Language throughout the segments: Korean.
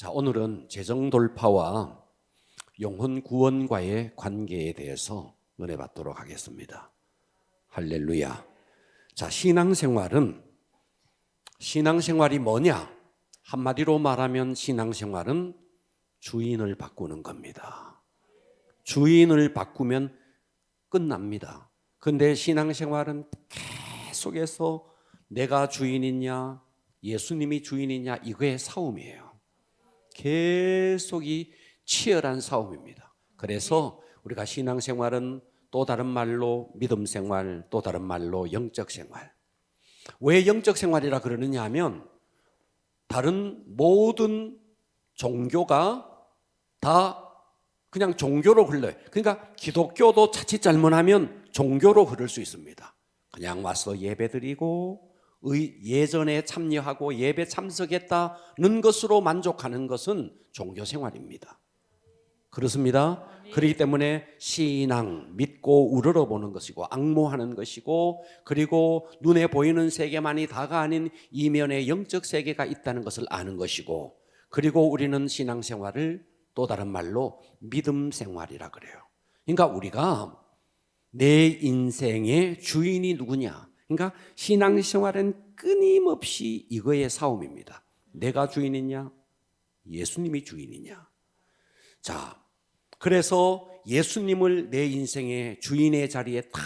자, 오늘은 재정 돌파와 영혼 구원과의 관계에 대해서 은혜 받도록 하겠습니다. 할렐루야. 자, 신앙생활이 뭐냐? 한마디로 말하면 신앙생활은 주인을 바꾸는 겁니다. 주인을 바꾸면 끝납니다. 근데 신앙생활은 계속해서 내가 주인이냐, 예수님이 주인이냐, 이거의 싸움이에요. 계속이 치열한 싸움입니다. 그래서 우리가 신앙생활은 또 다른 말로 믿음생활, 또 다른 말로 영적생활. 왜 영적생활이라 그러느냐 하면 다른 모든 종교가 다 그냥 종교로 흘러요. 그러니까 기독교도 자칫 잘못하면 종교로 흐를 수 있습니다. 그냥 와서 예배드리고 예전에 참여하고 예배 참석했다는 것으로 만족하는 것은 종교생활입니다. 그렇습니다. 그렇기 때문에 신앙, 믿고 우러러보는 것이고 앙모하는 것이고, 그리고 눈에 보이는 세계만이 다가 아닌 이면에 영적 세계가 있다는 것을 아는 것이고, 그리고 우리는 신앙생활을 또 다른 말로 믿음생활이라 그래요. 그러니까 우리가 내 인생의 주인이 누구냐? 그러니까 신앙생활은 끊임없이 이거의 싸움입니다. 내가 주인이냐? 예수님이 주인이냐? 자, 그래서 예수님을 내 인생의 주인의 자리에 딱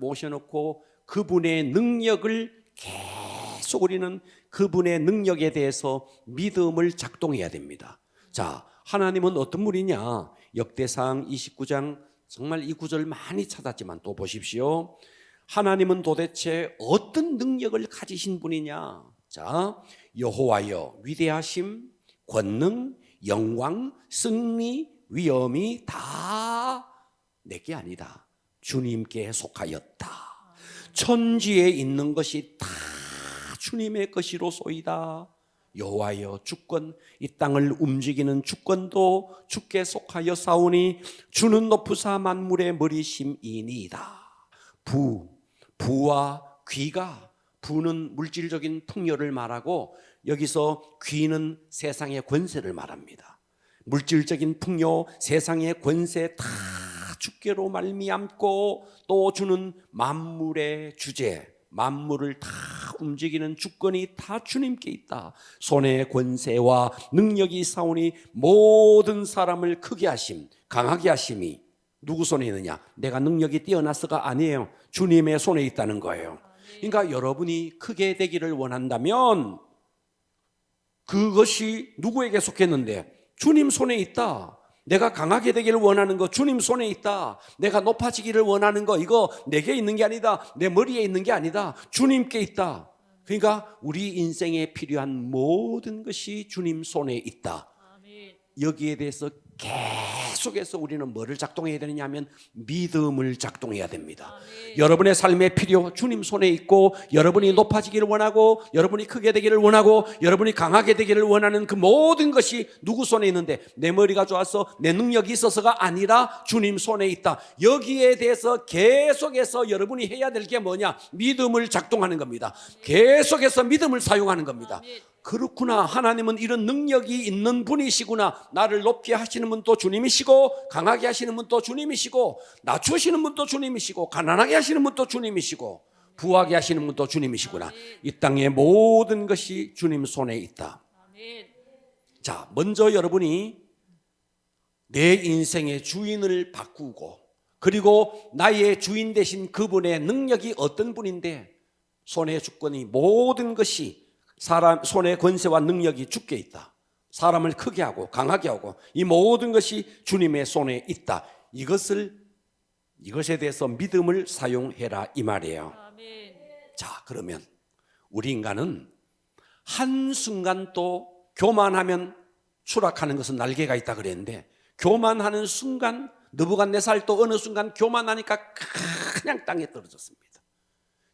모셔놓고 그분의 능력을 계속 우리는 그분의 능력에 대해서 믿음을 작동해야 됩니다. 자, 하나님은 어떤 분이냐? 역대상 29장 정말 이 구절 많이 찾았지만 또 보십시오. 하나님은 도대체 어떤 능력을 가지신 분이냐? 자, 여호와여, 위대하심, 권능, 영광, 승리, 위엄이 다 내게 아니다. 주님께 속하였다. 천지에 있는 것이 다 주님의 것이로소이다. 여호와여, 주권, 이 땅을 움직이는 주권도 주께 속하여 싸우니 주는 높으사 만물의 머리심이니이다. 부와 귀가, 부는 물질적인 풍요를 말하고 여기서 귀는 세상의 권세를 말합니다. 물질적인 풍요, 세상의 권세 다 주께로 말미암고 또 주는 만물의 주제, 만물을 다 움직이는 주권이 다 주님께 있다. 손에 권세와 능력이 있사오니 모든 사람을 크게 하심, 강하게 하심이 누구 손에 있느냐? 내가 능력이 뛰어나서가 아니에요. 주님의 손에 있다는 거예요. 그러니까 여러분이 크게 되기를 원한다면 그것이 누구에게 속했는데? 주님 손에 있다. 내가 강하게 되기를 원하는 거 주님 손에 있다. 내가 높아지기를 원하는 거 이거 내게 있는 게 아니다. 내 머리에 있는 게 아니다. 주님께 있다. 그러니까 우리 인생에 필요한 모든 것이 주님 손에 있다. 여기에 대해서 계속해서 우리는 뭐를 작동해야 되느냐 하면 믿음을 작동해야 됩니다. 여러분의 삶의 필요 주님 손에 있고, 여러분이 높아지기를 원하고, 여러분이 크게 되기를 원하고, 여러분이 강하게 되기를 원하는 그 모든 것이 누구 손에 있는데? 내 머리가 좋아서 내 능력이 있어서가 아니라 주님 손에 있다. 여기에 대해서 계속해서 여러분이 해야 될 게 뭐냐? 믿음을 작동하는 겁니다. 계속해서 믿음을 사용하는 겁니다. 그렇구나, 하나님은 이런 능력이 있는 분이시구나. 나를 높이 하시는 분도 주님이시고, 강하게 하시는 분도 주님이시고, 낮추시는 분도 주님이시고, 가난하게 하시는 분도 주님이시고, 부하게 하시는 분도 주님이시구나. 이 땅의 모든 것이 주님 손에 있다. 자, 먼저 여러분이 내 인생의 주인을 바꾸고, 그리고 나의 주인 되신 그분의 능력이 어떤 분인데, 손의 주권이 모든 것이 사람 손의 권세와 능력이 주께 있다. 사람을 크게 하고 강하게 하고 이 모든 것이 주님의 손에 있다. 이것에 대해서 믿음을 사용해라 이 말이에요. 자, 그러면 우리 인간은 한순간 또 교만하면 추락하는 것은 날개가 있다 그랬는데, 교만하는 순간 느부갓네살도 어느 순간 교만하니까 그냥 땅에 떨어졌습니다.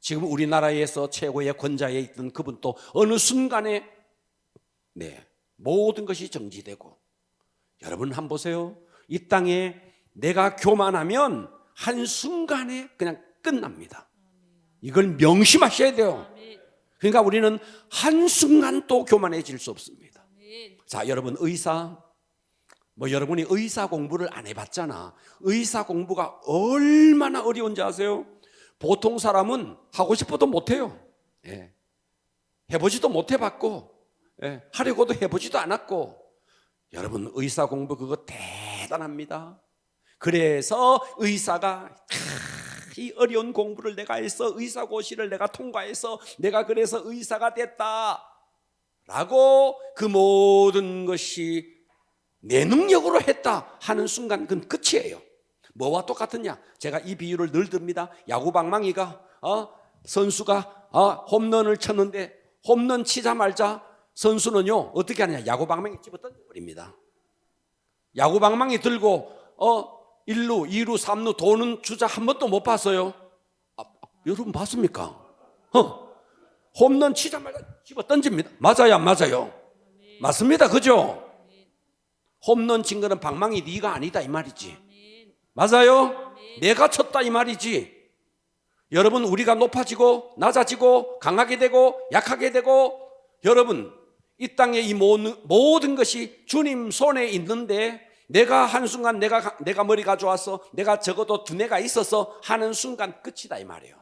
지금 우리나라에서 최고의 권좌에 있던 그분도 어느 순간에 모든 것이 정지되고, 여러분 한번 보세요. 이 땅에 내가 교만하면 한순간에 그냥 끝납니다. 이걸 명심하셔야 돼요. 그러니까 우리는 한순간 또 교만해질 수 없습니다. 자, 여러분 의사, 여러분이 의사 공부를 안 해봤잖아. 의사 공부가 얼마나 어려운지 아세요? 보통 사람은 하고 싶어도 못해요. 예. 해보지도 못해봤고, 예. 하려고도 해보지도 않았고. 여러분 의사 공부 그거 대단합니다. 그래서 의사가 이 어려운 공부를 내가 해서 의사고시를 내가 통과해서 내가 그래서 의사가 됐다 라고 그 모든 것이 내 능력으로 했다 하는 순간 그건 끝이에요. 뭐와 똑같으냐? 제가 이 비유를 늘 듭니다. 야구방망이가 선수가 홈런을 쳤는데 홈런 치자마자 선수는요 어떻게 하느냐? 야구방망이 집어 던져버립니다. 야구방망이 들고 1루, 2루, 3루 도는 주자 한 번도 못 봤어요. 여러분 봤습니까? 홈런 치자마자 집어 던집니다. 맞아요, 안 맞아요? 맞습니다, 그죠? 홈런 친 거는 방망이 네가 아니다 이 말이지. 맞아요? 내가 쳤다 이 말이지. 여러분 우리가 높아지고 낮아지고 강하게 되고 약하게 되고 여러분 이 땅에 이 모든 것이 주님 손에 있는데 내가 한순간 내가 머리가 좋아서 내가 적어도 두뇌가 있어서 하는 순간 끝이다 이 말이에요.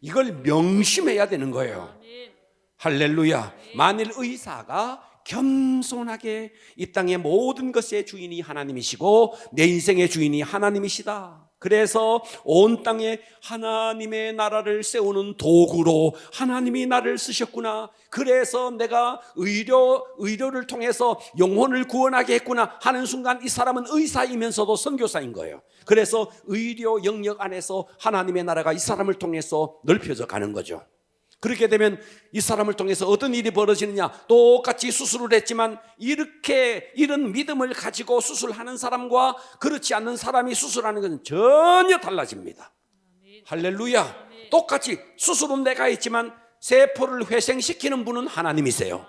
이걸 명심해야 되는 거예요. 할렐루야. 만일 의사가 겸손하게 이 땅의 모든 것의 주인이 하나님이시고 내 인생의 주인이 하나님이시다. 그래서 온 땅에 하나님의 나라를 세우는 도구로 하나님이 나를 쓰셨구나. 그래서 내가 의료를 통해서 영혼을 구원하게 했구나 하는 순간 이 사람은 의사이면서도 선교사인 거예요. 그래서 의료 영역 안에서 하나님의 나라가 이 사람을 통해서 넓혀져 가는 거죠. 그렇게 되면 이 사람을 통해서 어떤 일이 벌어지느냐? 똑같이 수술을 했지만 이런 믿음을 가지고 수술하는 사람과 그렇지 않는 사람이 수술하는 것은 전혀 달라집니다. 할렐루야. 똑같이 수술은 내가 했지만 세포를 회생시키는 분은 하나님이세요.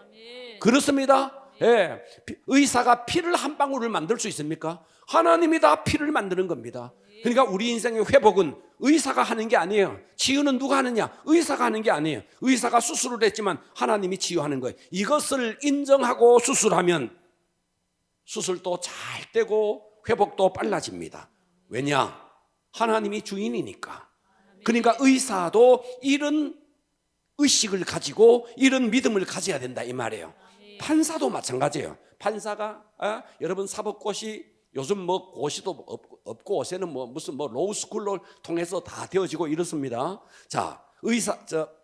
그렇습니다. 예. 의사가 피를 한 방울을 만들 수 있습니까? 하나님이 다 피를 만드는 겁니다. 그러니까 우리 인생의 회복은 의사가 하는 게 아니에요. 치유는 누가 하느냐? 의사가 하는 게 아니에요. 의사가 수술을 했지만 하나님이 치유하는 거예요. 이것을 인정하고 수술하면 수술도 잘 되고 회복도 빨라집니다. 왜냐? 하나님이 주인이니까. 그러니까 의사도 이런 의식을 가지고 이런 믿음을 가져야 된다 이 말이에요. 판사도 마찬가지예요. 판사가 여러분 사법고시 요즘 고시도 없고 요새는 무슨 로우스쿨로 통해서 다 되어지고 이렇습니다. 자,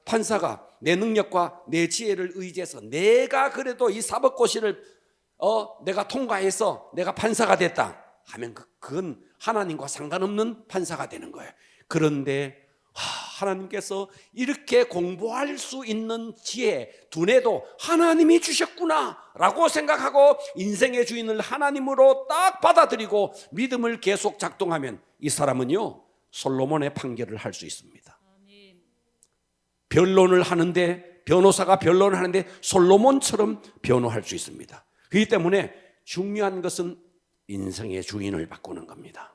판사가 내 능력과 내 지혜를 의지해서 내가 그래도 이 사법고시를 내가 통과해서 내가 판사가 됐다 하면 그건 하나님과 상관없는 판사가 되는 거예요. 그런데 하나님께서 이렇게 공부할 수 있는 지혜, 두뇌도 하나님이 주셨구나 라고 생각하고 인생의 주인을 하나님으로 딱 받아들이고 믿음을 계속 작동하면 이 사람은요 솔로몬의 판결을 할 수 있습니다. 변론을 하는데 변호사가 변론을 하는데 솔로몬처럼 변호할 수 있습니다. 그렇기 때문에 중요한 것은 인생의 주인을 바꾸는 겁니다.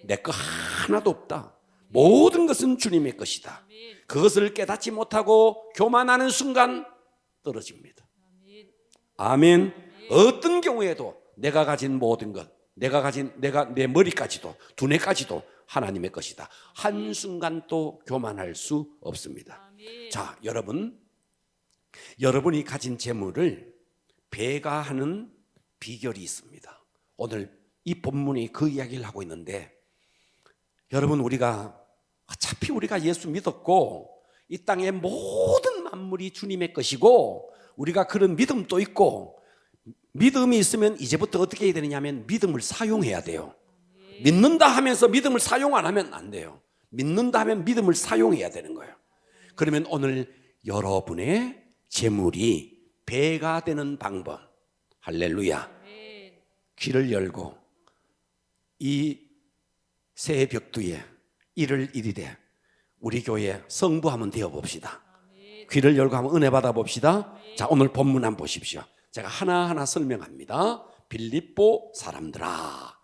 내 거 하나도 없다. 모든 것은 주님의 것이다. 그것을 깨닫지 못하고 교만하는 순간 떨어집니다. 아멘. 어떤 경우에도 내가 가진 모든 것, 내 머리까지도 두뇌까지도 하나님의 것이다. 한순간도 교만할 수 없습니다. 자, 여러분이 가진 재물을 배가하는 비결이 있습니다. 오늘 이 본문이 그 이야기를 하고 있는데 여러분 어차피 우리가 예수 믿었고 이 땅의 모든 만물이 주님의 것이고 우리가 그런 믿음도 있고 믿음이 있으면 이제부터 어떻게 해야 되느냐 하면 믿음을 사용해야 돼요. 믿는다 하면서 믿음을 사용 안 하면 안 돼요. 믿는다 하면 믿음을 사용해야 되는 거예요. 그러면 오늘 여러분의 재물이 배가 되는 방법, 할렐루야. 귀를 열고 이 새해 벽두에 1월 1일에 우리 교회 성부 한번 되어봅시다. 귀를 열고 한번 은혜 받아봅시다. 자, 오늘 본문 한번 보십시오. 제가 하나하나 설명합니다. 빌립보 사람들아,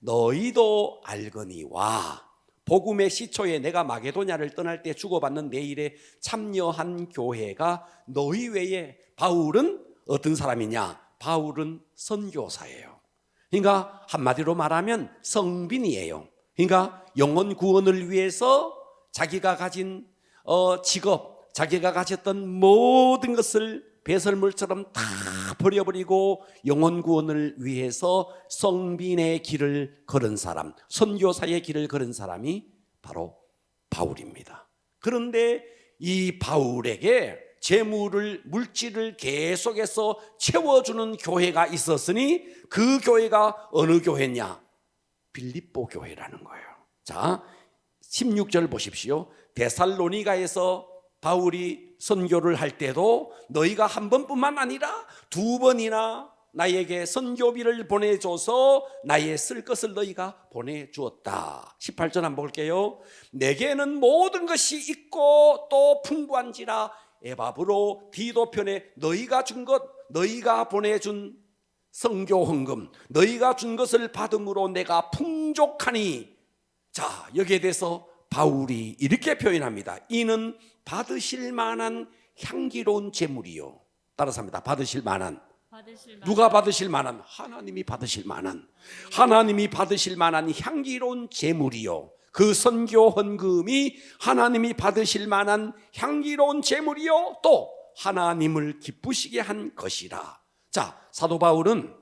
너희도 알거니와 복음의 시초에 내가 마게도냐를 떠날 때 주고받는 내 일에 참여한 교회가 너희 외에 바울은 어떤 사람이냐? 바울은 선교사예요. 그러니까 한마디로 말하면 성빈이에요. 그러니까 영혼 구원을 위해서 자기가 가진 직업, 자기가 가졌던 모든 것을 배설물처럼 다 버려버리고 영혼 구원을 위해서 성빈의 길을 걸은 사람, 선교사의 길을 걸은 사람이 바로 바울입니다. 그런데 이 바울에게 재물을, 물질을 계속해서 채워주는 교회가 있었으니 그 교회가 어느 교회냐? 빌립보 교회라는 거예요. 자, 16절 보십시오. 데살로니가에서 바울이 선교를 할 때도 너희가 한 번뿐만 아니라 두 번이나 나에게 선교비를 보내줘서 나의 쓸 것을 너희가 보내주었다. 18절 한번 볼게요. 내게는 모든 것이 있고 또 풍부한지라 에바브로 디도편에 너희가 준 것, 너희가 보내준 선교 헌금, 너희가 준 것을 받음으로 내가 풍족하니. 자, 여기에 대해서 바울이 이렇게 표현합니다. 이는 받으실 만한 향기로운 제물이요. 따라서 합니다. 받으실 만한. 누가 받으실 만한? 하나님이 받으실 만한. 하나님이 받으실 만한 향기로운 제물이요. 그 선교 헌금이 하나님이 받으실 만한 향기로운 제물이요. 또 하나님을 기쁘시게 한 것이라. 자, 사도 바울은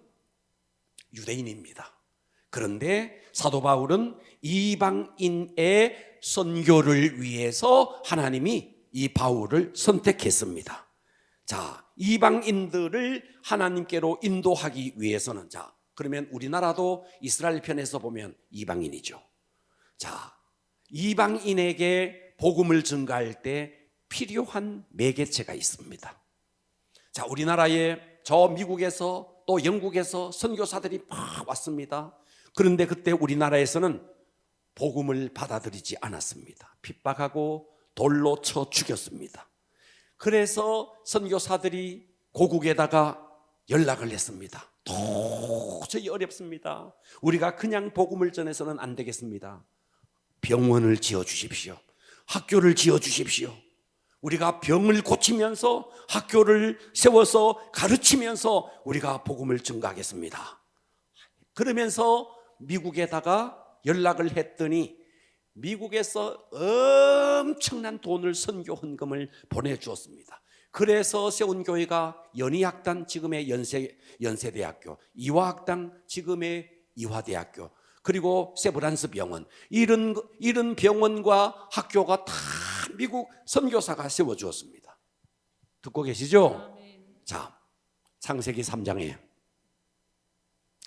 유대인입니다. 그런데 사도 바울은 이방인의 선교를 위해서 하나님이 이 바울을 선택했습니다. 자, 이방인들을 하나님께로 인도하기 위해서는, 자, 그러면 우리나라도 이스라엘 편에서 보면 이방인이죠. 자, 이방인에게 복음을 전가할 때 필요한 매개체가 있습니다. 자, 우리나라에 저 미국에서 또 영국에서 선교사들이 막 왔습니다. 그런데 그때 우리나라에서는 복음을 받아들이지 않았습니다. 핍박하고 돌로 쳐 죽였습니다. 그래서 선교사들이 고국에다가 연락을 했습니다. 도저히 어렵습니다. 우리가 그냥 복음을 전해서는 안 되겠습니다. 병원을 지어 주십시오. 학교를 지어 주십시오. 우리가 병을 고치면서 학교를 세워서 가르치면서 우리가 복음을 전가하겠습니다. 그러면서 미국에다가 연락을 했더니 미국에서 엄청난 돈을 선교 헌금을 보내주었습니다. 그래서 세운 교회가 연희학당, 지금의 연세대학교, 이화학당, 지금의 이화대학교, 그리고 세브란스 병원, 이런 병원과 학교가 다 미국 선교사가 세워주었습니다. 듣고 계시죠? 자, 창세기 3장에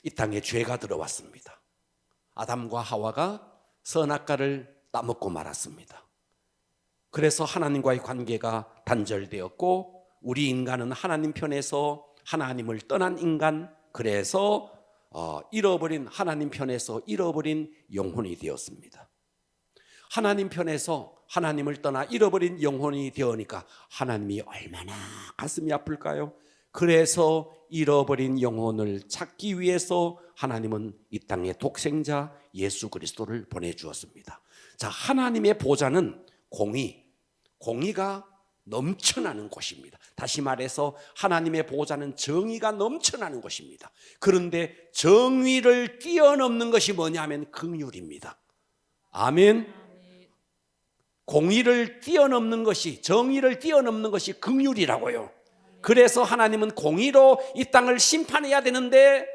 이 땅에 죄가 들어왔습니다. 아담과 하와가 선악과를 따먹고 말았습니다. 그래서 하나님과의 관계가 단절되었고 우리 인간은 하나님 편에서 하나님을 떠난 인간, 그래서 잃어버린, 하나님 편에서 잃어버린 영혼이 되었습니다. 하나님 편에서 하나님을 떠나 잃어버린 영혼이 되으니까 하나님이 얼마나 가슴이 아플까요? 그래서 잃어버린 영혼을 찾기 위해서 하나님은 이 땅에 독생자 예수 그리스도를 보내주었습니다. 자, 하나님의 보좌는 공의가 넘쳐나는 곳입니다. 다시 말해서 하나님의 보좌는 정의가 넘쳐나는 곳입니다. 그런데 정의를 뛰어넘는 것이 뭐냐면 긍휼입니다. 아멘. 공의를 뛰어넘는 것이, 정의를 뛰어넘는 것이 긍휼이라고요. 그래서 하나님은 공의로 이 땅을 심판해야 되는데,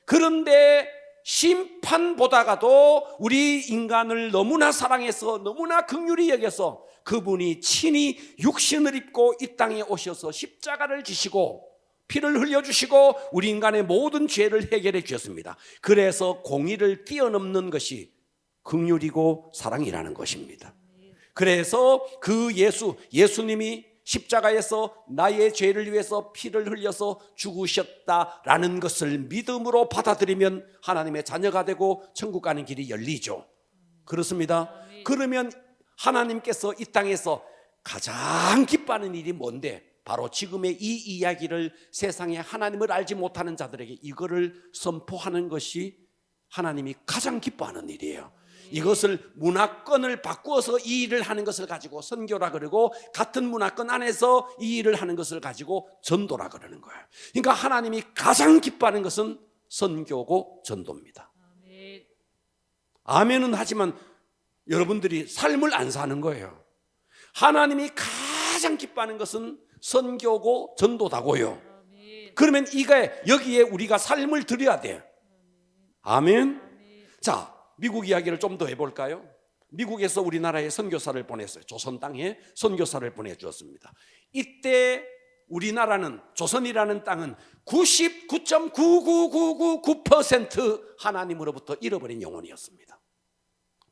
그런데 심판보다가도 우리 인간을 너무나 사랑해서 너무나 긍휼히 여겨서 그분이 친히 육신을 입고 이 땅에 오셔서 십자가를 지시고 피를 흘려주시고 우리 인간의 모든 죄를 해결해 주셨습니다. 그래서 공의를 뛰어넘는 것이 긍휼이고 사랑이라는 것입니다. 그래서 그 예수님이 십자가에서 나의 죄를 위해서 피를 흘려서 죽으셨다라는 것을 믿음으로 받아들이면 하나님의 자녀가 되고 천국 가는 길이 열리죠. 그렇습니다. 그러면 하나님께서 이 땅에서 가장 기뻐하는 일이 뭔데? 바로 지금의 이 이야기를 세상에 하나님을 알지 못하는 자들에게 이거를 선포하는 것이 하나님이 가장 기뻐하는 일이에요. 이것을 문화권을 바꾸어서 이 일을 하는 것을 가지고 선교라 그러고, 같은 문화권 안에서 이 일을 하는 것을 가지고 전도라 그러는 거예요. 그러니까 하나님이 가장 기뻐하는 것은 선교고 전도입니다. 아멘은 하지만 여러분들이 삶을 안 사는 거예요. 하나님이 가장 기뻐하는 것은 선교고 전도다고요. 그러면 여기에 우리가 삶을 들여야 돼요. 아멘. 자, 미국 이야기를 좀 더 해볼까요? 미국에서 우리나라에 선교사를 보냈어요. 조선 땅에 선교사를 보내주었습니다. 이때 우리나라는, 조선이라는 땅은 99.99999% 하나님으로부터 잃어버린 영혼이었습니다.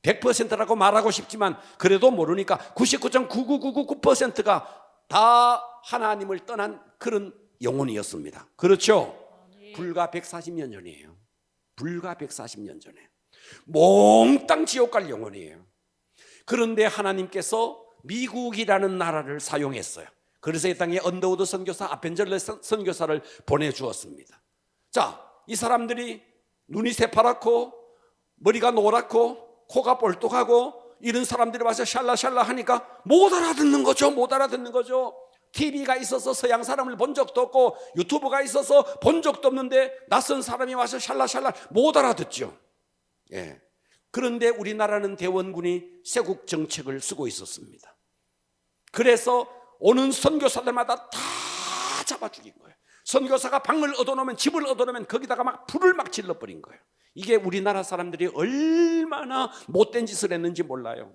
100%라고 말하고 싶지만 그래도 모르니까 99.99999%가 다 하나님을 떠난 그런 영혼이었습니다. 그렇죠? 불과 140년 전이에요. 불과 140년 전에 몽땅 지옥 갈 영혼이에요. 그런데 하나님께서 미국이라는 나라를 사용했어요. 그래서 이 땅에 언더우드 선교사, 아펜젤러 선교사를 보내주었습니다. 자, 이 사람들이 눈이 새파랗고 머리가 노랗고 코가 볼록하고 이런 사람들이 와서 샬라샬라 하니까 못 알아듣는 거죠. 못 알아듣는 거죠. TV가 있어서 서양 사람을 본 적도 없고 유튜브가 있어서 본 적도 없는데 낯선 사람이 와서 샬라샬라 못 알아듣죠. 예. 그런데 우리나라는 대원군이 세국 정책을 쓰고 있었습니다. 그래서 오는 선교사들마다 다 잡아 죽인 거예요. 선교사가 방을 얻어놓으면, 집을 얻어놓으면 거기다가 막 불을 막 질러버린 거예요. 이게 우리나라 사람들이 얼마나 못된 짓을 했는지 몰라요.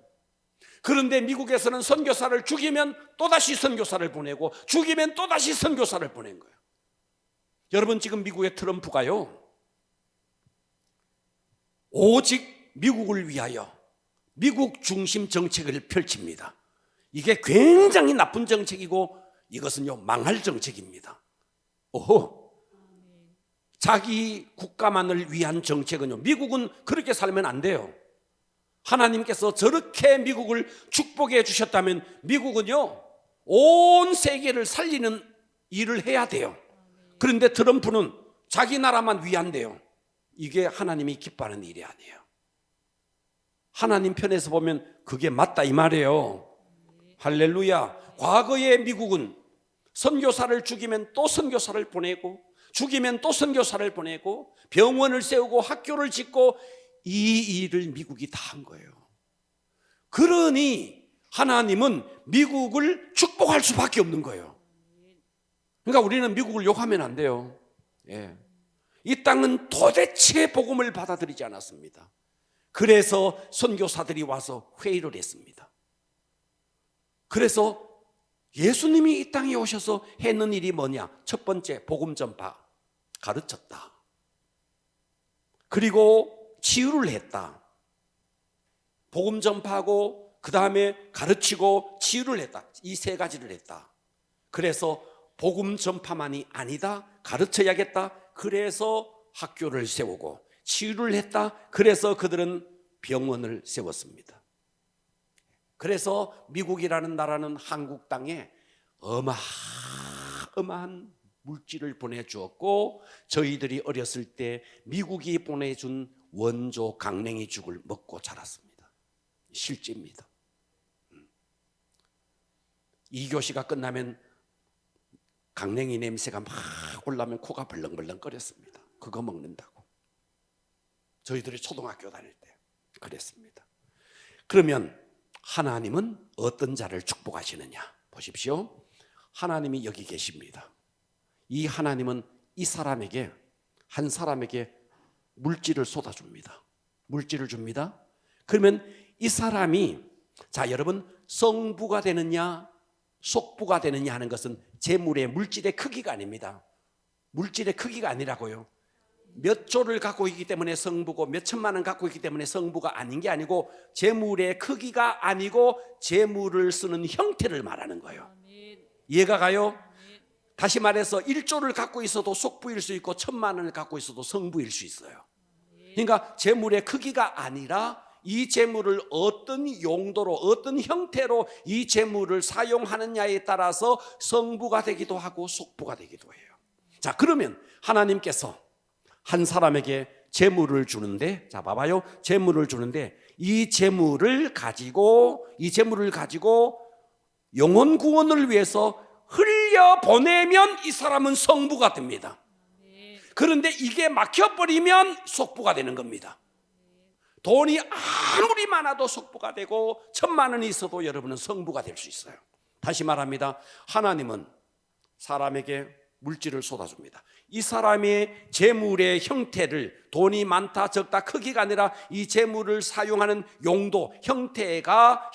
그런데 미국에서는 선교사를 죽이면 또다시 선교사를 보내고, 죽이면 또다시 선교사를 보낸 거예요. 여러분, 지금 미국의 트럼프가요, 오직 미국을 위하여 미국 중심 정책을 펼칩니다. 이게 굉장히 나쁜 정책이고 이것은요 망할 정책입니다. 오호. 자기 국가만을 위한 정책은요, 미국은 그렇게 살면 안 돼요. 하나님께서 저렇게 미국을 축복해 주셨다면 미국은요 온 세계를 살리는 일을 해야 돼요. 그런데 트럼프는 자기 나라만 위한대요. 이게 하나님이 기뻐하는 일이 아니에요. 하나님 편에서 보면 그게 맞다 이 말이에요. 할렐루야. 과거의 미국은 선교사를 죽이면 또 선교사를 보내고, 죽이면 또 선교사를 보내고, 병원을 세우고 학교를 짓고, 이 일을 미국이 다 한 거예요. 그러니 하나님은 미국을 축복할 수밖에 없는 거예요. 그러니까 우리는 미국을 욕하면 안 돼요. 예. 이 땅은 도대체 복음을 받아들이지 않았습니다. 그래서 선교사들이 와서 회의를 했습니다. 그래서 예수님이 이 땅에 오셔서 했는 일이 뭐냐? 첫 번째, 복음 전파, 가르쳤다. 그리고 치유를 했다. 복음 전파하고 그 다음에 가르치고 치유를 했다. 이 세 가지를 했다. 그래서 복음 전파만이 아니다. 가르쳐야겠다. 그래서 학교를 세우고 치유를 했다. 그래서 그들은 병원을 세웠습니다. 그래서 미국이라는 나라는 한국 땅에 어마어마한 물질을 보내주었고, 저희들이 어렸을 때 미국이 보내준 원조 강냉이 죽을 먹고 자랐습니다. 실제입니다. 2교시가 끝나면 강냉이 냄새가 막 올라오면 코가 벌렁벌렁 거렸습니다. 그거 먹는다고. 저희들이 초등학교 다닐 때 그랬습니다. 그러면 하나님은 어떤 자를 축복하시느냐? 보십시오. 하나님이 여기 계십니다. 이 하나님은 이 사람에게, 한 사람에게 물질을 쏟아줍니다. 물질을 줍니다. 그러면 이 사람이, 자 여러분, 성부가 되느냐 속부가 되느냐 하는 것은 재물의 물질의 크기가 아닙니다. 물질의 크기가 아니라고요. 몇 조를 갖고 있기 때문에 성부고 몇 천만 원 갖고 있기 때문에 성부가 아닌 게 아니고, 재물의 크기가 아니고 재물을 쓰는 형태를 말하는 거예요. 이해가 가요? 다시 말해서 1조를 갖고 있어도 속부일 수 있고 1,000만 원을 갖고 있어도 성부일 수 있어요. 그러니까 재물의 크기가 아니라 이 재물을 어떤 용도로, 어떤 형태로 이 재물을 사용하느냐에 따라서 성부가 되기도 하고 속부가 되기도 해요. 자, 그러면 하나님께서 한 사람에게 재물을 주는데, 자 봐봐요. 재물을 주는데 이 재물을 가지고 영혼 구원을 위해서 흘려 보내면 이 사람은 성부가 됩니다. 그런데 이게 막혀버리면 속부가 되는 겁니다. 돈이 아무리 많아도 속부가 되고 1,000만 원이 있어도 여러분은 성부가 될 수 있어요. 다시 말합니다. 하나님은 사람에게 물질을 쏟아줍니다. 이 사람의 재물의 형태를, 돈이 많다 적다 크기가 아니라 이 재물을 사용하는 용도, 형태가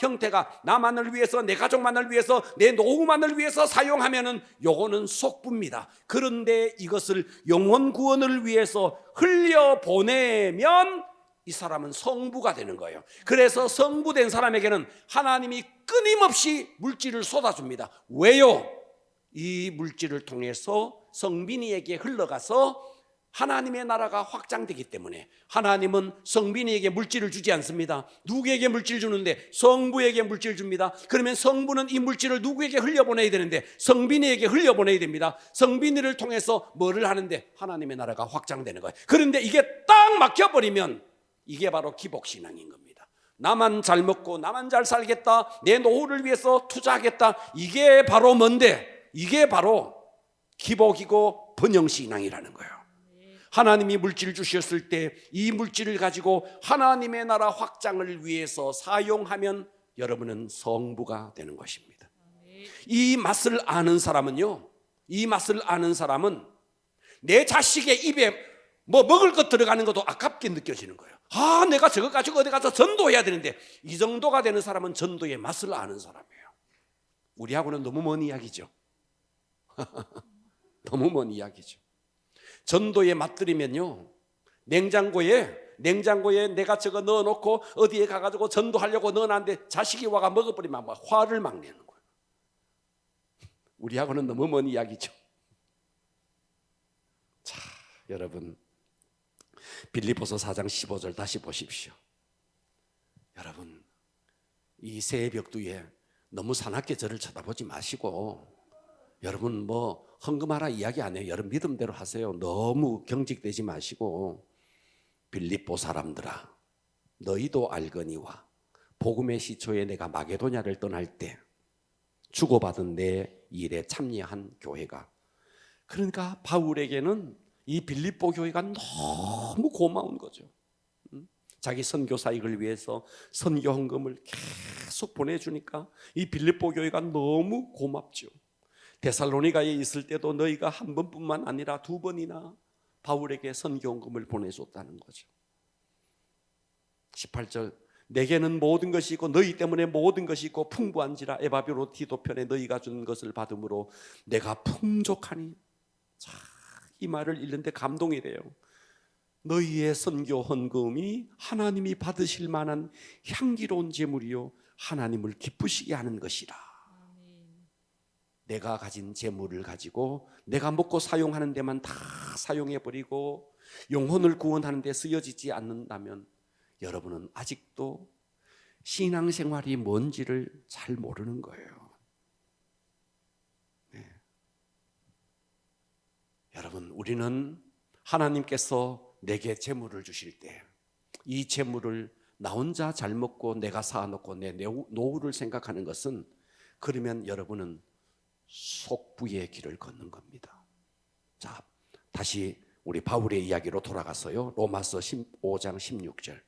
나만을 위해서, 내 가족만을 위해서, 내 노후만을 위해서 사용하면은 요거는 속부입니다. 그런데 이것을 영혼 구원을 위해서 흘려보내면 이 사람은 성부가 되는 거예요. 그래서 성부된 사람에게는 하나님이 끊임없이 물질을 쏟아줍니다. 왜요? 이 물질을 통해서 성빈이에게 흘러가서 하나님의 나라가 확장되기 때문에. 하나님은 성빈이에게 물질을 주지 않습니다. 누구에게 물질 주는데? 성부에게 물질 줍니다. 그러면 성부는 이 물질을 누구에게 흘려보내야 되는데? 성빈이에게 흘려보내야 됩니다. 성빈이를 통해서 뭐를 하는데? 하나님의 나라가 확장되는 거예요. 그런데 이게 딱 막혀버리면 이게 바로 기복신앙인 겁니다. 나만 잘 먹고 나만 잘 살겠다, 내 노후를 위해서 투자하겠다, 이게 바로 뭔데? 이게 바로 기복이고 번영신앙이라는 거예요. 하나님이 물질을 주셨을 때 이 물질을 가지고 하나님의 나라 확장을 위해서 사용하면 여러분은 성부가 되는 것입니다. 이 맛을 아는 사람은요, 이 맛을 아는 사람은 내 자식의 입에 뭐 먹을 것 들어가는 것도 아깝게 느껴지는 거예요. 아, 내가 저거 가지고 어디 가서 전도해야 되는데, 이 정도가 되는 사람은 전도의 맛을 아는 사람이에요. 우리하고는 너무 먼 이야기죠. 너무 먼 이야기죠. 전도에 맛들이면요, 냉장고에 내가 저거 넣어놓고 어디에 가가지고 전도하려고 넣어놨는데 자식이 와가 먹어버리면 막 화를 막 내는 거예요. 우리하고는 너무 먼 이야기죠. 자, 여러분, 빌립보서 4장 15절 다시 보십시오. 여러분, 이 새해 벽두에 너무 사납게 저를 쳐다보지 마시고, 여러분 뭐 헌금하라 이야기 안 해요. 여러분 믿음대로 하세요. 너무 경직되지 마시고, 빌립보 사람들아, 너희도 알거니와 복음의 시초에 내가 마게도냐를 떠날 때 주고받은 내 일에 참여한 교회가, 그러니까 바울에게는 이 빌립보 교회가 너무 고마운 거죠. 자기 선교 사역을 위해서 선교 헌금을 계속 보내주니까 이 빌립보 교회가 너무 고맙죠. 데살로니가에 있을 때도 너희가 한 번뿐만 아니라 2번이나 바울에게 선교 헌금을 보내줬다는 거죠. 18절, 내게는 모든 것이 있고 너희 때문에 모든 것이 있고 풍부한지라 에바비로 디도편에 너희가 준 것을 받음으로 내가 풍족하니. 자, 이 말을 읽는데 감동이 돼요. 너희의 선교 헌금이 하나님이 받으실 만한 향기로운 제물이요 하나님을 기쁘시게 하는 것이라. 내가 가진 재물을 가지고 내가 먹고 사용하는 데만 다 사용해버리고 영혼을 구원하는 데 쓰여지지 않는다면 여러분은 아직도 신앙생활이 뭔지를 잘 모르는 거예요. 네. 여러분, 우리는 하나님께서 내게 재물을 주실 때 이 재물을 나 혼자 잘 먹고 내가 쌓아놓고 내 노후를 생각하는 것은, 그러면 여러분은 속부의 길을 걷는 겁니다. 자, 다시 우리 바울의 이야기로 돌아가서요, 로마서 15장 16절.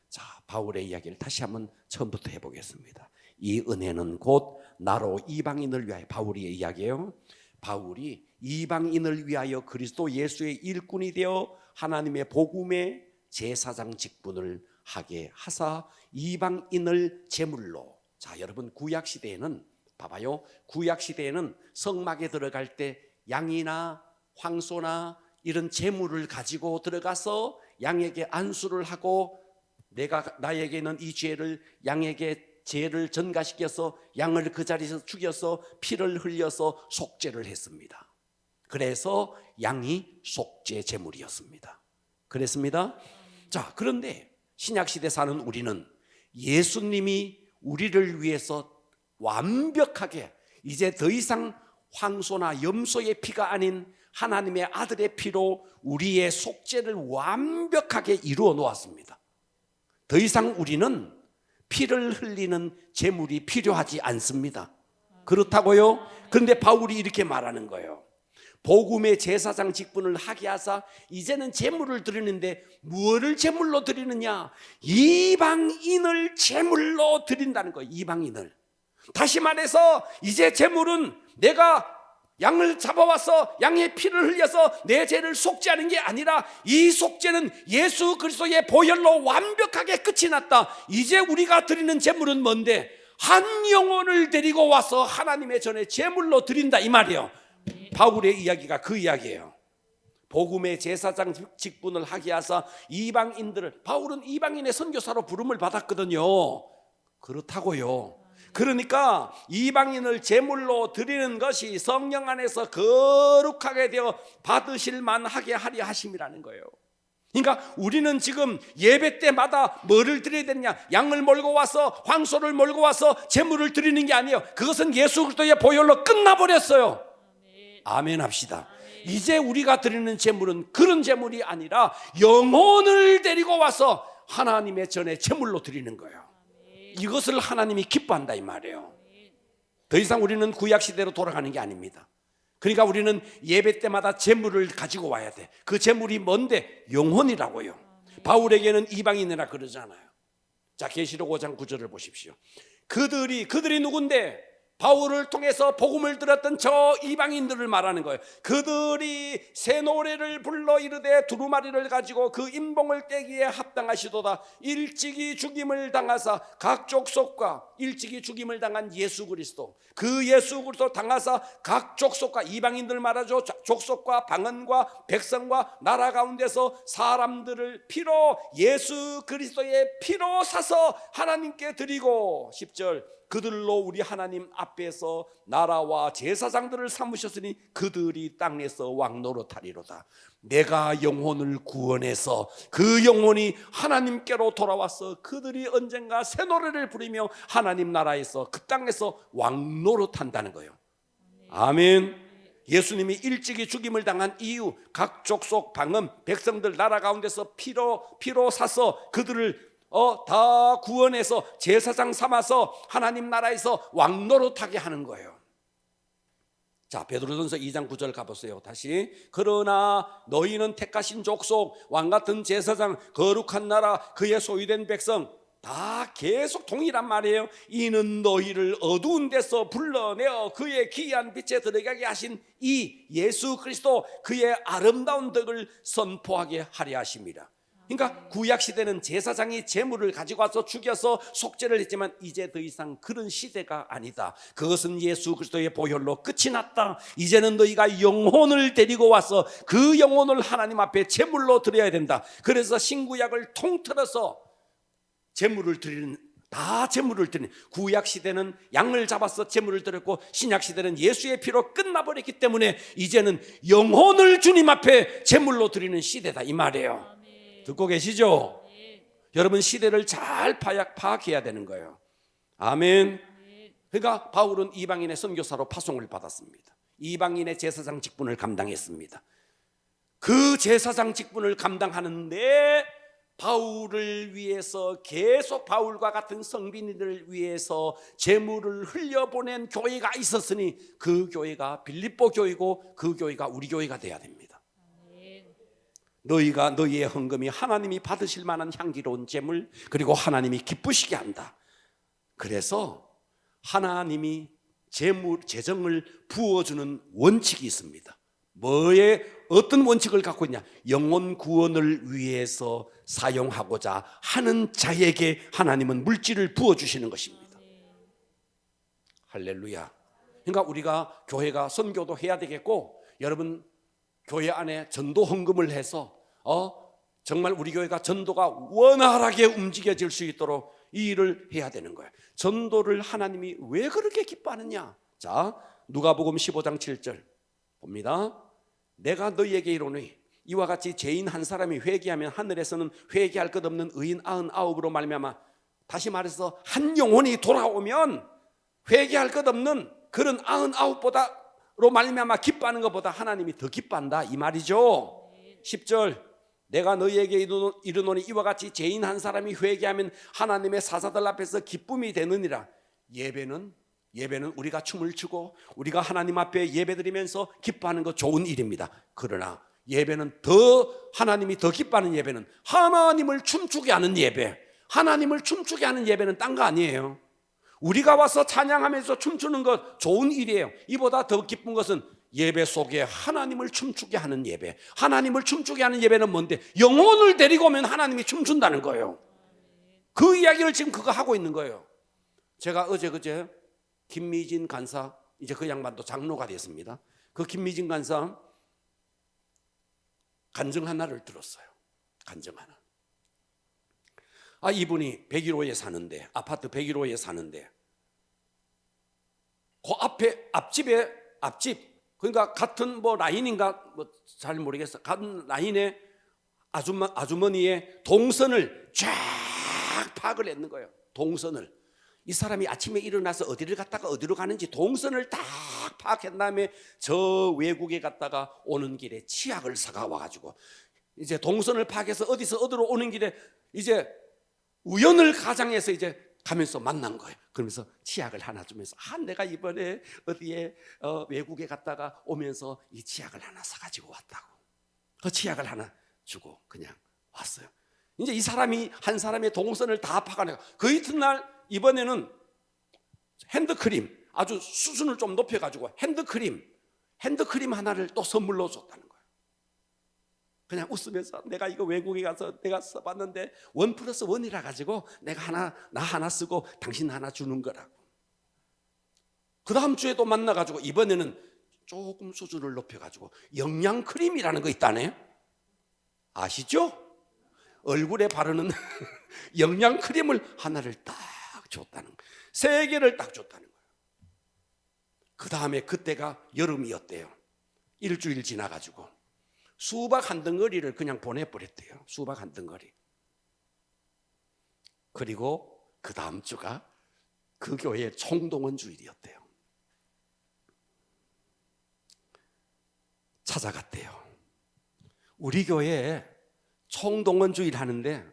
자, 바울의 이야기를 다시 한번 처음부터 해보겠습니다. 이 은혜는 곧 나로 이방인을 위하여, 바울의 이야기예요. 바울이 이방인을 위하여 그리스도 예수의 일꾼이 되어 하나님의 복음의 제사장 직분을 하게 하사 이방인을 제물로. 자, 여러분, 구약시대에는 봐봐요, 구약시대에는 성막에 들어갈 때 양이나 황소나 이런 제물을 가지고 들어가서 양에게 안수를 하고, 나에게 있는 이 죄를 양에게 죄를 전가시켜서 양을 그 자리에서 죽여서 피를 흘려서 속죄를 했습니다. 그래서 양이 속죄 제물이었습니다. 그랬습니다. 자, 그런데 신약시대 사는 우리는 예수님이 우리를 위해서 완벽하게 이제 더 이상 황소나 염소의 피가 아닌 하나님의 아들의 피로 우리의 속죄를 완벽하게 이루어 놓았습니다. 더 이상 우리는 피를 흘리는 제물이 필요하지 않습니다. 그렇다고요? 그런데 바울이 이렇게 말하는 거예요. 복음의 제사장 직분을 하게 하사 이제는 제물을 드리는데 무엇을 제물로 드리느냐? 이방인을 제물로 드린다는 거예요. 이방인을. 다시 말해서 이제 제물은 내가 양을 잡아와서 양의 피를 흘려서 내 죄를 속죄하는 게 아니라 이 속죄는 예수 그리스도의 보혈로 완벽하게 끝이 났다. 이제 우리가 드리는 제물은 뭔데? 한 영혼을 데리고 와서 하나님의 전에 제물로 드린다 이 말이에요. 바울의 이야기가 그 이야기예요. 복음의 제사장 직분을 하게 하사 이방인들을, 바울은 이방인의 선교사로 부름을 받았거든요. 그렇다고요. 그러니까 이방인을 제물로 드리는 것이 성령 안에서 거룩하게 되어 받으실 만하게 하려 하심이라는 거예요. 그러니까 우리는 지금 예배 때마다 뭐를 드려야 되느냐? 양을 몰고 와서, 황소를 몰고 와서 제물을 드리는 게 아니에요. 그것은 예수 그리스도의 보혈로 끝나버렸어요. 아멘 합시다. 이제 우리가 드리는 제물은 그런 제물이 아니라 영혼을 데리고 와서 하나님의 전에 제물로 드리는 거예요. 이것을 하나님이 기뻐한다 이 말이에요. 더 이상 우리는 구약 시대로 돌아가는 게 아닙니다. 그러니까 우리는 예배 때마다 제물을 가지고 와야 돼. 그 제물이 뭔데? 영혼이라고요. 바울에게는 이방인이라 그러잖아요. 자, 계시록 5장 9절을 보십시오. 그들이 누군데? 바울을 통해서 복음을 들었던 저 이방인들을 말하는 거예요. 그들이 새 노래를 불러 이르되 두루마리를 가지고 그 인봉을 떼기에 합당하시도다. 일찍이 죽임을 당하사 각 족속과, 일찍이 죽임을 당한 예수 그리스도, 그 예수 그리스도 당하사 각 족속과, 이방인들 말하죠. 족속과 방언과 백성과 나라 가운데서 사람들을 피로, 예수 그리스도의 피로 사서 하나님께 드리고, 10절 그들로 우리 하나님 앞에서 나라와 제사장들을 삼으셨으니 그들이 땅에서 왕노릇하리로다. 내가 영혼을 구원해서 그 영혼이 하나님께로 돌아와서 그들이 언젠가 새 노래를 부리며 하나님 나라에서 그 땅에서 왕노릇한다는 거예요. 아멘. 예수님이 일찍이 죽임을 당한 이유, 각 족속 방언 백성들 나라 가운데서 피로 사서 그들을 다 구원해서 제사장 삼아서 하나님 나라에서 왕노릇하게 하는 거예요. 자, 베드로전서 2장 9절 가보세요. 다시. 그러나 너희는 택하신 족속, 왕같은 제사장, 거룩한 나라, 그의 소유된 백성, 다 계속 동일한 말이에요. 이는 너희를 어두운 데서 불러내어 그의 귀한 빛에 들어가게 하신 이 예수 그리스도, 그의 아름다운 덕을 선포하게 하려 하심이라. 그러니까 구약 시대는 제사장이 제물을 가지고 와서 죽여서 속죄를 했지만 이제 더 이상 그런 시대가 아니다. 그것은 예수 그리스도의 보혈로 끝이 났다. 이제는 너희가 영혼을 데리고 와서 그 영혼을 하나님 앞에 제물로 드려야 된다. 그래서 신구약을 통틀어서 제물을 드리는, 다 제물을 드리는, 구약 시대는 양을 잡아서 제물을 드렸고 신약 시대는 예수의 피로 끝나버렸기 때문에 이제는 영혼을 주님 앞에 제물로 드리는 시대다 이 말이에요. 듣고 계시죠? 여러분, 시대를 잘 파악해야 되는 거예요. 아멘. 그러니까 바울은 이방인의 선교사로 파송을 받았습니다. 이방인의 제사장 직분을 감당했습니다. 그 제사장 직분을 감당하는데 바울을 위해서 계속 바울과 같은 성빈이들을 위해서 제물을 흘려보낸 교회가 있었으니 그 교회가 빌립보 교회고 그 교회가 우리 교회가 돼야 됩니다. 너희가 너희의 헌금이 하나님이 받으실 만한 향기로운 제물, 그리고 하나님이 기쁘시게 한다. 그래서 하나님이 재정을 부어주는 원칙이 있습니다. 어떤 원칙을 갖고 있냐? 영혼 구원을 위해서 사용하고자 하는 자에게 하나님은 물질을 부어주시는 것입니다. 할렐루야. 그러니까 우리가 교회가 선교도 해야 되겠고, 여러분 교회 안에 전도 헌금을 해서 정말 우리 교회가 전도가 원활하게 움직여질 수 있도록 이 일을 해야 되는 거예요. 전도를 하나님이 왜 그렇게 기뻐하느냐? 자, 누가복음 15장 7절 봅니다. 내가 너희에게 이르노니 이와 같이 죄인 한 사람이 회개하면 하늘에서는 회개할 것 없는 의인 99으로 말미암아, 다시 말해서 한 영혼이 돌아오면 회개할 것 없는 그런 99보다 말미암아 기뻐하는 것보다 하나님이 더 기뻐한다 이 말이죠. 10절 내가 너희에게 이르노니 이와 같이 죄인 한 사람이 회개하면 하나님의 사사들 앞에서 기쁨이 되느니라. 예배는 우리가 춤을 추고 우리가 하나님 앞에 예배드리면서 기뻐하는 거 좋은 일입니다. 그러나 예배는 하나님이 더 기뻐하는 예배는 하나님을 춤추게 하는 예배. 하나님을 춤추게 하는 예배는 딴 거 아니에요. 우리가 와서 찬양하면서 춤추는 것 좋은 일이에요. 이보다 더 기쁜 것은 예배 속에 하나님을 춤추게 하는 예배. 하나님을 춤추게 하는 예배는 뭔데? 영혼을 데리고 오면 하나님이 춤춘다는 거예요. 그 이야기를 지금 그거 하고 있는 거예요. 제가 그제 김미진 간사, 이제 그 양반도 장로가 됐습니다. 그 김미진 간사 간증 하나를 들었어요. 간증 하나. 이분이 101호에 사는데, 아파트 101호에 사는데, 그 앞집, 그러니까 같은 라인인가 잘 모르겠어. 같은 라인에 아주머니의 동선을 쫙 파악을 했는 거예요. 동선을. 이 사람이 아침에 일어나서 어디를 갔다가 어디로 가는지 동선을 딱 파악한 다음에 저 외국에 갔다가 오는 길에 치약을 사가 와가지고 이제 동선을 파악해서 어디로 오는 길에 이제 우연을 가장해서 이제 가면서 만난 거예요. 그러면서 치약을 하나 주면서 내가 이번에 어디에 외국에 갔다가 오면서 이 치약을 하나 사가지고 왔다고. 그 치약을 하나 주고 그냥 왔어요. 이제 이 사람이 한 사람의 동선을 다 파악하니까 그 이튿날 이번에는 핸드크림, 아주 수준을 좀 높여가지고 핸드크림 하나를 또 선물로 줬다는 거예요. 그냥 웃으면서 내가 이거 외국에 가서 내가 써봤는데 1+1이라 가지고 나 하나 쓰고 당신 하나 주는 거라고. 그 다음 주에 또 만나가지고 이번에는 조금 수준을 높여가지고 영양크림이라는 거 있다네. 아시죠? 얼굴에 바르는 영양크림을 하나를 딱 줬다는 거예요. 3개를 딱 줬다는 거예요. 그 다음에 그때가 여름이었대요. 일주일 지나가지고 수박 한 덩어리를 그냥 보내버렸대요. 수박 한 덩어리. 그리고 그 다음 주가 그 교회 총동원 주일이었대요. 찾아갔대요. 우리 교회에 총동원 주일 하는데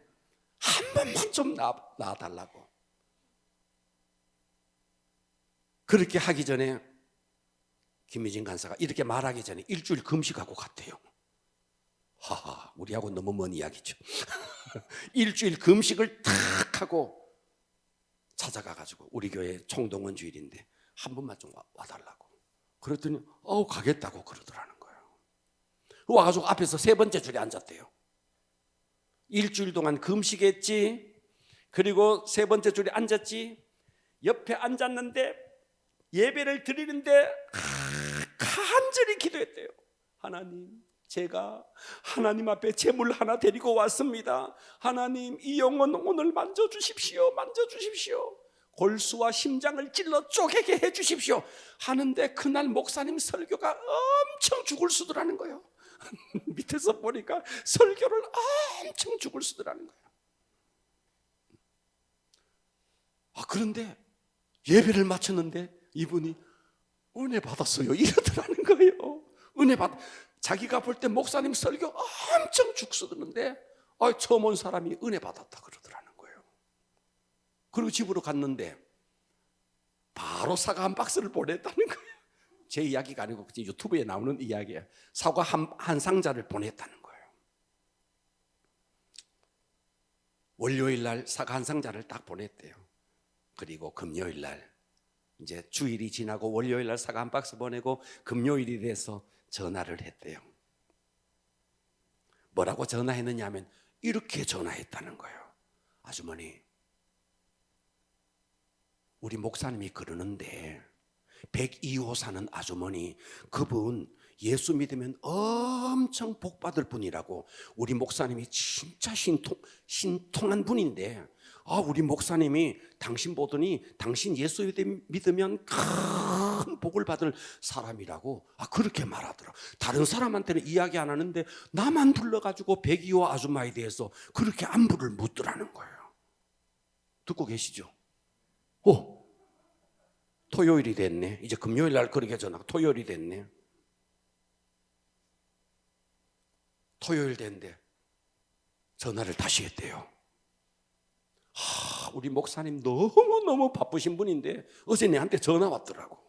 한 번만 좀 나와달라고. 그렇게 하기 전에 김미진 간사가 이렇게 말하기 전에 일주일 금식하고 갔대요. 우리하고 너무 먼 이야기죠. 일주일 금식을 탁 하고 찾아가가지고 우리 교회 총동원 주일인데 한 번만 좀 와달라고. 그랬더니 가겠다고 그러더라는 거예요. 와가지고 앞에서 3번째 줄에 앉았대요. 일주일 동안 금식했지. 그리고 3번째 줄에 앉았지. 옆에 앉았는데 예배를 드리는데 간절히 기도했대요. 하나님, 제가 하나님 앞에 제물 하나 데리고 왔습니다. 하나님, 이 영혼 오늘 만져주십시오. 골수와 심장을 찔러 쪼개게 해주십시오 하는데 그날 목사님 설교가 엄청 죽을 수더라는 거예요. 밑에서 보니까 설교를 엄청 죽을 수더라는 거예요. 그런데 예배를 마쳤는데 이분이 은혜 받았어요 이러더라는 거예요. 자기가 볼 때 목사님 설교 엄청 죽쓰는데 처음 온 사람이 은혜 받았다 그러더라는 거예요. 그리고 집으로 갔는데 바로 사과 한 박스를 보냈다는 거예요. 제 이야기가 아니고 유튜브에 나오는 이야기예요. 사과 한 상자를 보냈다는 거예요. 월요일 날 사과 한 상자를 딱 보냈대요. 그리고 금요일 날 이제 주일이 지나고 월요일 날 사과 한 박스 보내고 금요일이 돼서 전화를 했대요. 뭐라고 전화했느냐 하면 이렇게 전화했다는 거예요. 아주머니, 우리 목사님이 그러는데 102호 사는 아주머니, 그분 예수 믿으면 엄청 복 받을 분이라고. 우리 목사님이 진짜 신통한 분인데 우리 목사님이 당신 보더니 당신 예수 믿으면 큰 복을 받을 사람이라고 그렇게 말하더라. 다른 사람한테는 이야기 안 하는데 나만 불러가지고 102호 아줌마에 대해서 그렇게 안부를 묻더라는 거예요. 듣고 계시죠? 토요일이 됐네. 이제 금요일 날 그러게 전화가 토요일이 됐네. 토요일 됐는데 전화를 다시 했대요. 우리 목사님 너무너무 바쁘신 분인데 어제 내한테 전화 왔더라고.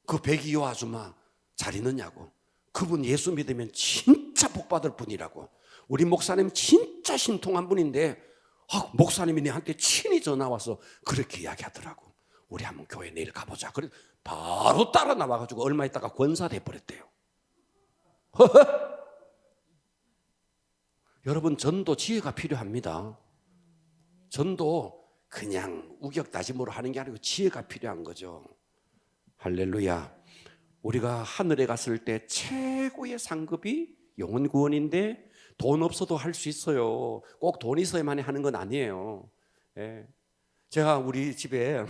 그 백이호 아줌마 잘 있느냐고. 그분 예수 믿으면 진짜 복 받을 분이라고. 우리 목사님 진짜 신통한 분인데 목사님이 내한테 친히 전화 와서 그렇게 이야기하더라고. 우리 한번 교회 내일 가보자. 그래 바로 따라 나와가지고 얼마 있다가 권사 돼버렸대요. 여러분, 전도 지혜가 필요합니다. 전도 그냥 우격다짐으로 하는 게 아니고 지혜가 필요한 거죠. 할렐루야. 우리가 하늘에 갔을 때 최고의 상급이 영혼 구원인데 돈 없어도 할 수 있어요. 꼭 돈 있어야만 하는 건 아니에요. 예. 제가 우리 집에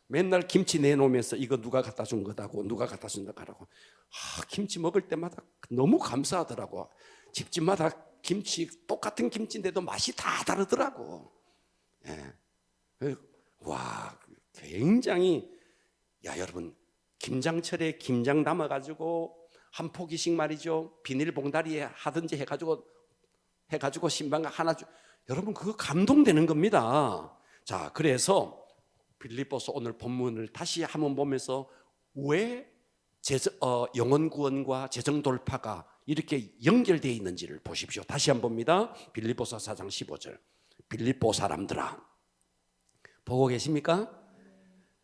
맨날 김치 내놓으면서 이거 누가 갖다 준 거다고, 누가 갖다 준 거라고. 김치 먹을 때마다 너무 감사하더라고. 집집마다 김치, 똑같은 김치인데도 맛이 다 다르더라고. 예. 와, 굉장히, 여러분, 김장철에 김장 담아가지고 한 포기씩 말이죠. 비닐봉다리에 하든지 해가지고 신방 하나 여러분, 그거 감동되는 겁니다. 자, 그래서 빌립보서 오늘 본문을 다시 한번 보면서 왜 영혼 구원과 재정 돌파가 이렇게 연결되어 있는지를 보십시오. 다시 한번 봅니다. 빌립보서 4장 15절. 빌립보 사람들아, 보고 계십니까?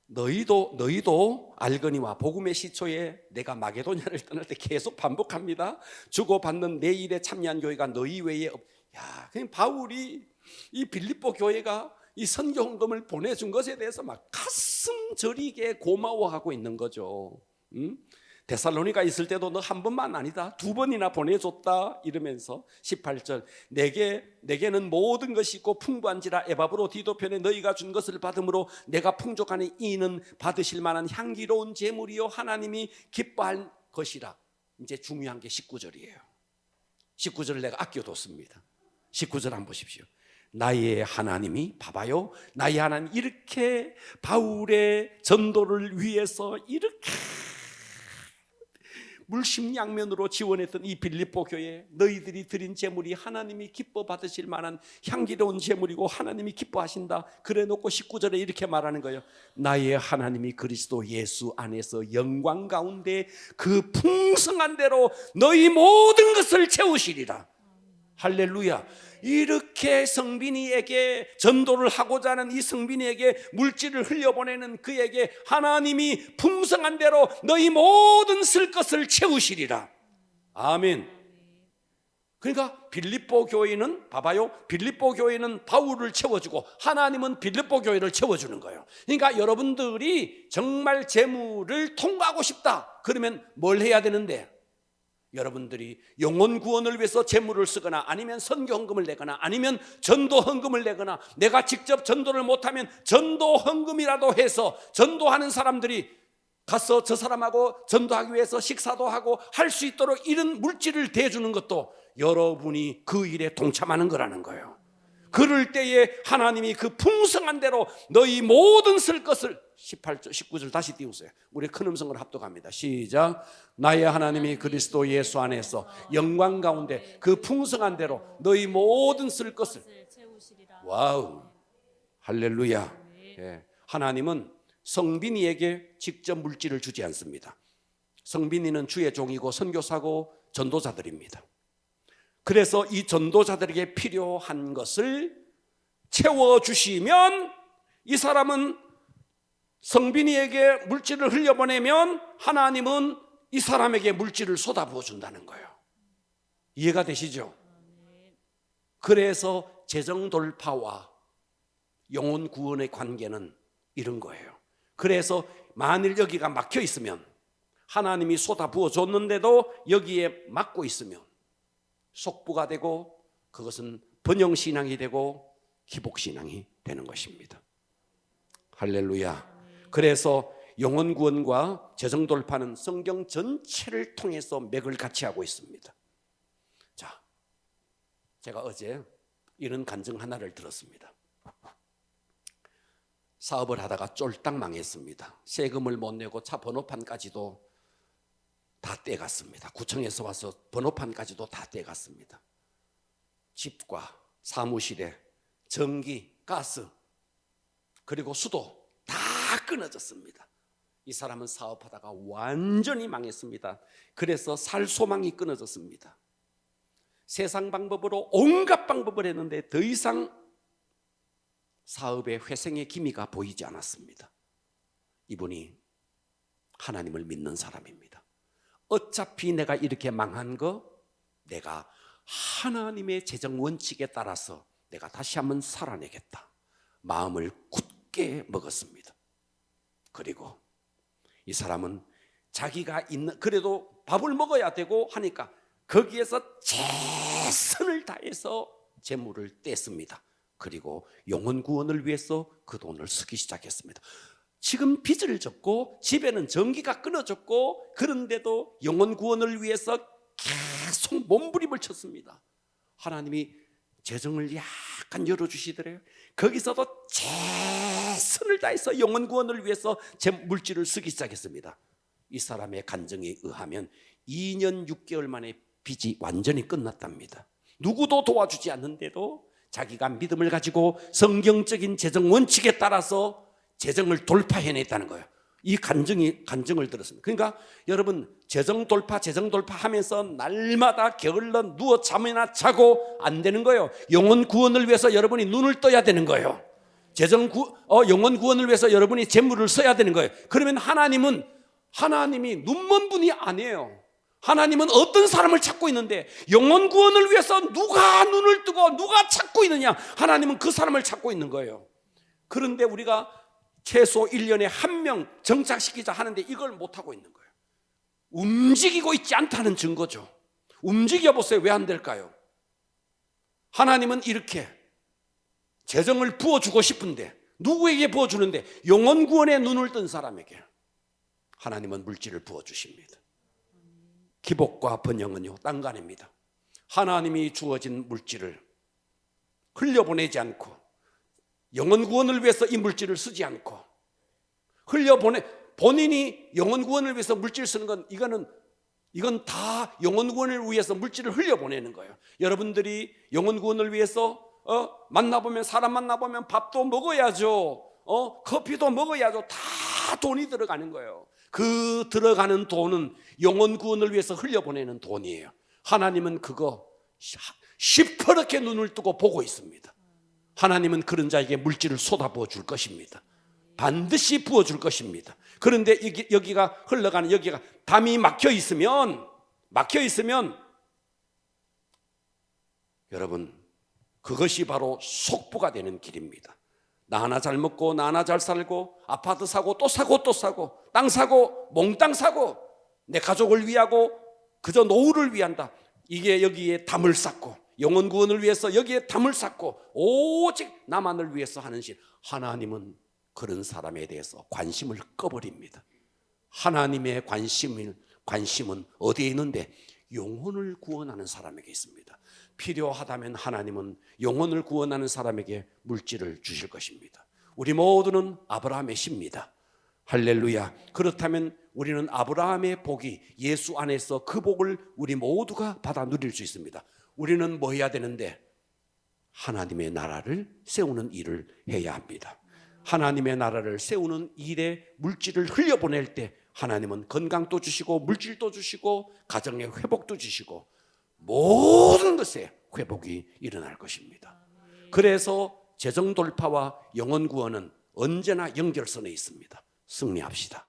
너희도 알거니와 복음의 시초에 내가 마게도냐를 떠날 때 계속 반복합니다. 주고받는 내 일에 참여한 교회가 너희 외에 그냥 바울이 이 빌립보 교회가 이 선교 헌금을 보내준 것에 대해서 막 가슴 저리게 고마워하고 있는 거죠. 데살로니가 있을 때도 너 한 번만 아니다 2번이나 보내줬다 이러면서 18절 내게는 모든 것이 있고 풍부한지라 에바브로 디도편에 너희가 준 것을 받음으로 내가 풍족하니 이는 받으실 만한 향기로운 제물이요 하나님이 기뻐할 것이라. 이제 중요한 게 19절이에요 19절을 내가 아껴뒀습니다. 19절 한번 보십시오. 나의 하나님이, 봐봐요, 나의 하나님, 이렇게 바울의 전도를 위해서 이렇게 물심양면으로 지원했던 이 빌립보 교회, 너희들이 드린 제물이 하나님이 기뻐 받으실 만한 향기로운 제물이고 하나님이 기뻐하신다. 그래 놓고 19절에 이렇게 말하는 거예요. 나의 하나님이 그리스도 예수 안에서 영광 가운데 그 풍성한 대로 너희 모든 것을 채우시리라. 할렐루야. 이렇게 성빈이에게 전도를 하고자 하는 이 성빈이에게 물질을 흘려보내는 그에게 하나님이 풍성한 대로 너희 모든 쓸 것을 채우시리라. 아멘. 그러니까 빌립보 교회는, 봐봐요, 빌립보 교회는 바울을 채워주고 하나님은 빌립보 교회를 채워주는 거예요. 그러니까 여러분들이 정말 재물을 통과하고 싶다 그러면 뭘 해야 되는데, 여러분들이 영혼 구원을 위해서 재물을 쓰거나 아니면 선교 헌금을 내거나 아니면 전도 헌금을 내거나, 내가 직접 전도를 못하면 전도 헌금이라도 해서 전도하는 사람들이 가서 저 사람하고 전도하기 위해서 식사도 하고 할 수 있도록 이런 물질을 대주는 것도 여러분이 그 일에 동참하는 거라는 거예요. 그럴 때에 하나님이 그 풍성한 대로 너희 모든 쓸 것을, 18절, 19절 다시 띄우세요. 우리 큰 음성으로 합독합니다. 시작. 나의 하나님이 그리스도 예수 안에서 영광 가운데 그 풍성한 대로 너희 모든 쓸 것을. 와우, 할렐루야. 예. 하나님은 성빈이에게 직접 물질을 주지 않습니다. 성빈이는 주의 종이고 선교사고 전도자들입니다. 그래서 이 전도자들에게 필요한 것을 채워주시면 이 사람은, 성빈이에게 물질을 흘려보내면 하나님은 이 사람에게 물질을 쏟아부어 준다는 거예요. 이해가 되시죠? 그래서 재정 돌파와 영혼 구원의 관계는 이런 거예요. 그래서 만일 여기가 막혀 있으면, 하나님이 쏟아부어 줬는데도 여기에 막고 있으면 속부가 되고 그것은 번영신앙이 되고 기복신앙이 되는 것입니다. 할렐루야. 그래서 영혼 구원과 재정 돌파는 성경 전체를 통해서 맥을 같이 하고 있습니다. 자, 제가 어제 이런 간증 하나를 들었습니다. 사업을 하다가 쫄딱 망했습니다. 세금을 못 내고 차 번호판까지도 다 떼갔습니다. 구청에서 와서 번호판까지도 다 떼갔습니다. 집과 사무실에 전기, 가스, 그리고 수도 다 끊어졌습니다. 이 사람은 사업하다가 완전히 망했습니다. 그래서 살 소망이 끊어졌습니다. 세상 방법으로 온갖 방법을 했는데 더 이상 사업의 회생의 기미가 보이지 않았습니다. 이분이 하나님을 믿는 사람입니다. 어차피 내가 이렇게 망한 거 내가 하나님의 재정 원칙에 따라서 내가 다시 한번 살아내겠다. 마음을 굳게 먹었습니다. 그리고 이 사람은 자기가 있는, 그래도 밥을 먹어야 되고 하니까 거기에서 최선을 다해서 재물을 뗐습니다. 그리고 영혼 구원을 위해서 그 돈을 쓰기 시작했습니다. 지금 빚을 졌고 집에는 전기가 끊어졌고 그런데도 영혼 구원을 위해서 계속 몸부림을 쳤습니다. 하나님이 재정을 약간 열어주시더래요. 거기서도 최선을 다해서 영혼 구원을 위해서 제 물질을 쓰기 시작했습니다. 이 사람의 간증에 의하면 2년 6개월 만에 빚이 완전히 끝났답니다. 누구도 도와주지 않는데도 자기가 믿음을 가지고 성경적인 재정 원칙에 따라서 재정을 돌파해냈다는 거예요. 이 간증을 들었습니다. 그러니까 여러분 재정 돌파 하면서 날마다 게을러 누워 잠이나 자고 안 되는 거예요. 영혼 구원을 위해서 여러분이 눈을 떠야 되는 거예요. 영혼 구원을 위해서 여러분이 재물을 써야 되는 거예요. 그러면 하나님이 눈먼 분이 아니에요. 하나님은 어떤 사람을 찾고 있는데 영혼 구원을 위해서 누가 눈을 뜨고 누가 찾고 있느냐, 하나님은 그 사람을 찾고 있는 거예요. 그런데 우리가 최소 1년에 1명 정착시키자 하는데 이걸 못하고 있는 거예요. 움직이고 있지 않다는 증거죠. 움직여 보세요. 왜 안 될까요? 하나님은 이렇게 재정을 부어주고 싶은데 누구에게 부어주는데 영혼 구원에 눈을 뜬 사람에게 하나님은 물질을 부어주십니다. 기복과 번영은요 땅간입니다. 하나님이 주어진 물질을 흘려보내지 않고 영혼 구원을 위해서 이 물질을 쓰지 않고 본인이 영혼 구원을 위해서 물질 쓰는 건 이건 다 영혼 구원을 위해서 물질을 흘려보내는 거예요. 여러분들이 영혼 구원을 위해서 사람 만나보면 밥도 먹어야죠. 커피도 먹어야죠. 다 돈이 들어가는 거예요. 그 들어가는 돈은 영혼 구원을 위해서 흘려보내는 돈이에요. 하나님은 그거 시퍼렇게 눈을 뜨고 보고 있습니다. 하나님은 그런 자에게 물질을 쏟아부어 줄 것입니다. 반드시 부어줄 것입니다. 그런데 여기가 흘러가는 여기가 담이 막혀 있으면 여러분 그것이 바로 속부가 되는 길입니다. 나 하나 잘 먹고 나 하나 잘 살고 아파트 사고 또 사고 또 사고 땅 사고 몽땅 사고 내 가족을 위하고 그저 노후를 위한다. 이게 여기에 담을 쌓고 영혼 구원을 위해서 여기에 담을 쌓고 오직 나만을 위해서 하는 신, 하나님은 그런 사람에 대해서 관심을 꺼버립니다. 하나님의 관심은 어디에 있는데 영혼을 구원하는 사람에게 있습니다. 필요하다면 하나님은 영혼을 구원하는 사람에게 물질을 주실 것입니다. 우리 모두는 아브라함의 씨입니다. 할렐루야. 그렇다면 우리는 아브라함의 복이 예수 안에서 그 복을 우리 모두가 받아 누릴 수 있습니다. 우리는 뭐 해야 되는데 하나님의 나라를 세우는 일을 해야 합니다. 하나님의 나라를 세우는 일에 물질을 흘려보낼 때 하나님은 건강도 주시고 물질도 주시고 가정의 회복도 주시고 모든 것에 회복이 일어날 것입니다. 그래서 재정 돌파와 영혼 구원은 언제나 연결선에 있습니다. 승리합시다.